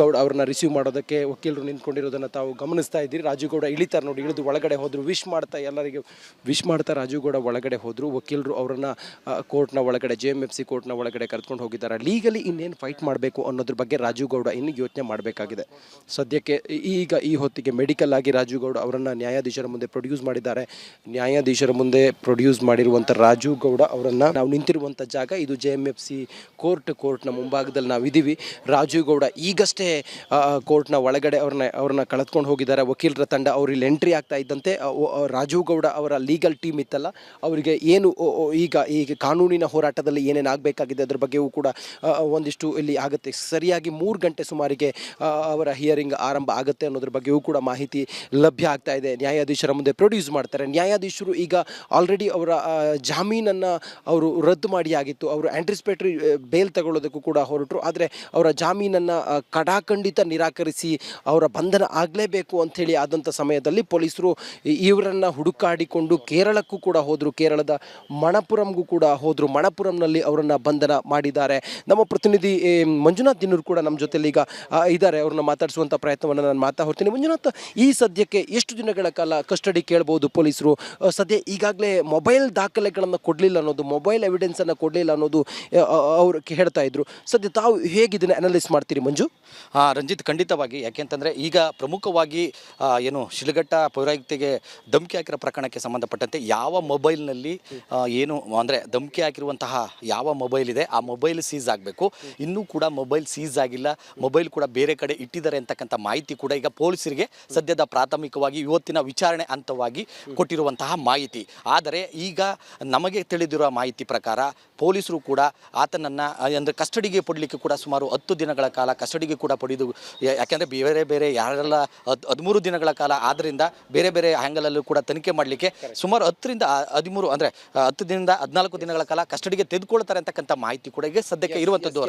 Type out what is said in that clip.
ಗೌಡ ಅವ್ರನ್ನ ರಿಸೀವ್ ಮಾಡೋದಕ್ಕೆ ವಕೀಲರು ನಿಂತ್ಕೊಂಡಿರೋದನ್ನು ತಾವು ಗಮನಿಸ್ತಾ ಇದ್ದೀರಿ. ರಾಜುಗೌಡ ಇಳಿತಾರೆ ನೋಡಿ, ಇಳಿದು ಒಳಗಡೆ ಹೋದರು, ವಿಶ್ ಮಾಡ್ತಾ ಎಲ್ಲರಿಗೆ ವಿಶ್ ಮಾಡ್ತಾ ರಾಜುಗೌಡ ಒಳಗಡೆ ಹೋದರು. ವಕೀಲರು ಅವರನ್ನು ಕೋರ್ಟ್ನ ಒಳಗಡೆ JMFC ಕೋರ್ಟ್ನ ಒಳಗಡೆ ಕರ್ಕೊಂಡು ಹೋಗಿದ್ದಾರೆ. ಲೀಗಲಿ ಇನ್ನೇನು ಫೈಟ್ ಮಾಡಬೇಕು ಅನ್ನೋದ್ರ ಬಗ್ಗೆ ರಾಜುಗೌಡ ಇನ್ನು ಯೋಚನೆ ಮಾಡಬೇಕಾಗಿದೆ. ಸದ್ಯಕ್ಕೆ ಈಗ ಈ ಹೊತ್ತಿಗೆ ಮೆಡಿಕಲ್ ಆಗಿ ರಾಜುಗೌಡ ಅವರನ್ನು ನ್ಯಾಯಾಧೀಶರ ಮುಂದೆ ಪ್ರೊಡ್ಯೂಸ್ ಮಾಡಿದ್ದಾರೆ. ನ್ಯಾಯಾಧೀಶರ ಮುಂದೆ ಪ್ರೊಡ್ಯೂಸ್ ಮಾಡಿರುವಂಥ ರಾಜುಗೌಡ ಅವರನ್ನು ನಾವು ನಿಂತಿರುವಂಥ ಜಾಗ ಇದು JMFC ಕೋರ್ಟ್ನ ಮುಂಭಾಗದಲ್ಲಿ ನಾವಿದ್ದೀವಿ. ರಾಜುಗೌಡ ಈಗಷ್ಟೇ ಕೋರ್ಟ್ನ ಒಳಗಡೆ ಅವ್ರನ್ನ ಕಳೆದುಕೊಂಡು ಹೋಗಿದ್ದಾರೆ. ವಕೀಲರ ತಂಡ ಅವ್ರು ಇಲ್ಲಿ ಎಂಟ್ರಿ ಆಗ್ತಾ ಇದ್ದಂತೆ ರಾಜುಗೌಡ ಅವರ ಲೀಗಲ್ ಟೀಮ್ ಇತ್ತಲ್ಲ, ಅವರಿಗೆ ಏನು ಈಗ ಕಾನೂನಿನ ಹೋರಾಟದಲ್ಲಿ ಏನೇನು ಆಗಬೇಕಾಗಿದೆ ಅದ್ರ ಬಗ್ಗೆಯೂ ಕೂಡ ಒಂದಿಷ್ಟು ಇಲ್ಲಿ ಆಗುತ್ತೆ. ಸರಿಯಾಗಿ 3 ಗಂಟೆ ಸುಮಾರಿಗೆ ಅವರ ಹಿಯರಿಂಗ್ ಆರಂಭ ಆಗುತ್ತೆ ಅನ್ನೋದ್ರ ಬಗ್ಗೆಯೂ ಕೂಡ ಮಾಹಿತಿ ಲಭ್ಯ ಆಗ್ತಾ ಇದೆ. ನ್ಯಾಯಾಧೀಶರ ಮುಂದೆ ಪ್ರೊಡ್ಯೂಸ್ ಮಾಡ್ತಾರೆ. ನ್ಯಾಯಾಧೀಶರು ಈಗ ಆಲ್ರೆಡಿ ಅವರ ಜಾಮೀನನ್ನು ಅವರು ರದ್ದು ಮಾಡಿ ಆಗಿತ್ತು. ಅವರು ಆಂಟಿಸಿಪೇಟರಿ ಬೇಲ್ ತಗೊಳ್ಳೋದಕ್ಕೂ ಕೂಡ ಹೊರಟರು. ಆದರೆ ಅವರ ಜಾಮೀನನ್ನು ಕಡಾಖಂಡಿತ ನಿರಾಕರಿಸಿ ಅವರ ಬಂಧನ ಆಗಲೇಬೇಕು ಅಂಥೇಳಿ ಆದಂಥ ಸಮಯದಲ್ಲಿ ಪೊಲೀಸರು ಇವರನ್ನು ಹುಡುಕಾಡಿಕೊಂಡು ಕೇರಳಕ್ಕೂ ಕೂಡ ಹೋದರು. ಕೇರಳದ ಮಣಪುರಂಗೂ ಕೂಡ ಹೋದರು. ಮಣಪುರಂನಲ್ಲಿ ಅವರನ್ನು ಬಂಧನ ಮಾಡಿದ್ದಾರೆ. ನಮ್ಮ ಪ್ರತಿನಿಧಿ ಮಂಜುನಾಥ್ ದಿನೂರು ಕೂಡ ನಮ್ಮ ಜೊತೆಲಿ ಈಗ ಇದ್ದಾರೆ. ಅವ್ರನ್ನ ಮಾತಾಡಿಸುವಂಥ ಪ್ರಯತ್ನವನ್ನು ನಾನು ಹೊರ್ತೀನಿ. ಮಂಜುನಾಥ್, ಈ ಸದ್ಯಕ್ಕೆ ಎಷ್ಟು ದಿನಗಳ ಕಾಲ ಕಸ್ಟಡಿ ಕೇಳ್ಬೋದು ಪೊಲೀಸರು? ಸದ್ಯ ಈಗಾಗಲೇ ಮೊಬೈಲ್ ದಾಖಲೆಗಳನ್ನು ಕೊಡಲಿಲ್ಲ ಅನ್ನೋದು, ಮೊಬೈಲ್ ಎವಿಡೆನ್ಸನ್ನು ಕೊಡಲಿಲ್ಲ ಅನ್ನೋದು ಅವರು ಹೇಳ್ತಾ ಇದ್ರು. ಸದ್ಯ ತಾವು ಹೇಗಿದ್ದನ್ನು ಅನಲೈಸ್ ಮಾಡ್ತೀರಿ ಮಂಜು? ರಂಜಿತ್, ಖಂಡಿತವಾಗಿ. ಯಾಕೆಂತಂದರೆ ಈಗ ಪ್ರಮುಖವಾಗಿ ಏನು ಶಿಲಘಟ್ಟ ಪೌರಾಯುಕ್ತೆಗೆ ಧಮಕಿ ಹಾಕಿರೋ ಪ್ರಕರಣಕ್ಕೆ ಸಂಬಂಧಪಟ್ಟಂತೆ ಯಾವ ಮೊಬೈಲ್ನಲ್ಲಿ ಏನು ಅಂದರೆ ಧಮಕಿ ಹಾಕಿರುವಂತಹ ಯಾವ ಮೊಬೈಲ್ ಇದೆ ಆ ಮೊಬೈಲ್ ಸೀಸ್ ಆಗಬೇಕು. ಇನ್ನೂ ಕೂಡ ಮೊಬೈಲ್ ಸೀಸ್ ಆಗಿಲ್ಲ, ಮೊಬೈಲ್ ಕೂಡ ಬೇರೆ ಕಡೆ ಇಟ್ಟಿದ್ದಾರೆ ಅಂತಕ್ಕಂಥ ಮಾಹಿತಿ ಕೂಡ ಈಗ ಪೊಲೀಸರಿಗೆ ಸದ್ಯದ ಪ್ರಾಥಮಿಕವಾಗಿ ಇವತ್ತಿನ ವಿಚಾರಣೆ ಹಂತವಾಗಿ ಕೊಟ್ಟಿರುವಂತಹ ಮಾಹಿತಿ. ಆದರೆ ಈಗ ನಮಗೆ ತಿಳಿದಿರುವ ಮಾಹಿತಿ ಪ್ರಕಾರ ಪೊಲೀಸರು ಕೂಡ ಆತನನ್ನು ಅಂದರೆ ಕಸ್ಟಡಿಗೆ ಪಡಲಿಕ್ಕೆ ಕೂಡ ಸುಮಾರು 10 ದಿನಗಳ ಕಾಲ ಕಸ್ಟಡಿಗೆ ಕೂಡ ಪಡೆದು, ಯಾಕೆಂದರೆ ಬೇರೆ ಯಾರೆಲ್ಲ 13 ದಿನಗಳ ಕಾಲ ಆದ್ದರಿಂದ ಬೇರೆ ಆ್ಯಂಗಲಲ್ಲೂ ಕೂಡ ತನಿಖೆ ಮಾಡಲಿಕ್ಕೆ ಸುಮಾರು 10 ರಿಂದ 13 ಅಂದರೆ 10 ದಿನದಿಂದ 14 ದಿನಗಳ ಕಾಲ ಕಸ್ಟಡಿಗೆ ತೆಗೆದುಕೊಳ್ತಾರೆ ಅಂತಕ್ಕಂಥ ಮಾಹಿತಿ ಕೂಡ ಈಗ ಸದ್ಯಕ್ಕೆ ಇರುವಂಥದ್ದು.